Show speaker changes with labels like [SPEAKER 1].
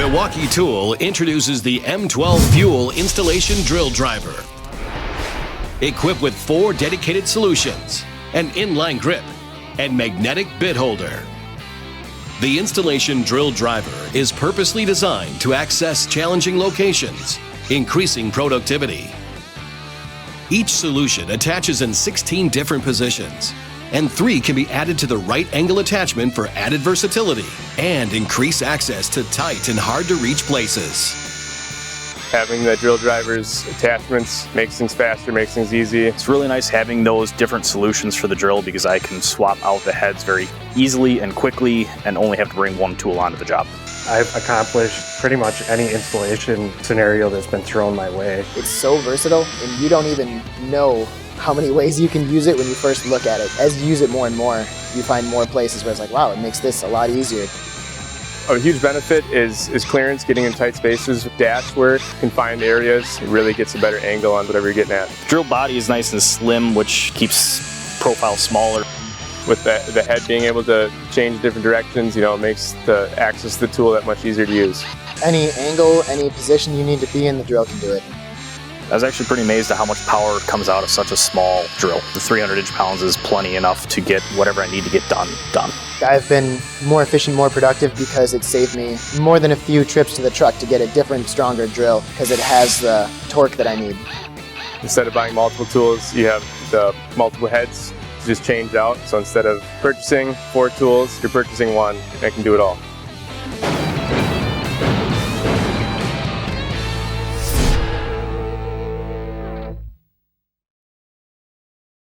[SPEAKER 1] Milwaukee Tool introduces the M12 Fuel Installation Drill Driver. Equipped with 4 dedicated solutions, an inline grip, and magnetic bit holder. The installation drill driver is purposely designed to access challenging locations, increasing productivity. Each solution attaches in 16 different positions, and 3 can be added to the right angle attachment for added versatility and increase access to tight and hard-to-reach places.
[SPEAKER 2] Having the drill driver's attachments makes things faster, makes things easy.
[SPEAKER 3] It's really nice having those different solutions for the drill because I can swap out the heads very easily and quickly and only have to bring one tool onto the job.
[SPEAKER 4] I've accomplished pretty much any installation scenario that's been thrown my way.
[SPEAKER 5] It's so versatile, and you don't even know how many ways you can use it when you first look at it. As you use it more and more, you find more places where it's like, wow, it makes this a lot easier.
[SPEAKER 2] A huge benefit is clearance, getting in tight spaces. With dash work, confined areas, it really gets a better angle on whatever you're getting at.
[SPEAKER 3] Drill body is nice and slim, which keeps profile smaller.
[SPEAKER 2] With the head being able to change different directions, it makes the access to the tool that much easier to use.
[SPEAKER 5] Any angle, any position you need to be in, the drill can do it.
[SPEAKER 3] I was actually pretty amazed at how much power comes out of such a small drill. The 300 inch-pounds is plenty enough to get whatever I need to get done.
[SPEAKER 5] I've been more efficient, more productive because it saved me more than a few trips to the truck to get a different, stronger drill because it has the torque that I need.
[SPEAKER 2] Instead of buying multiple tools, you have the multiple heads to just change out. So instead of purchasing 4 tools, you're purchasing 1 that can do it all.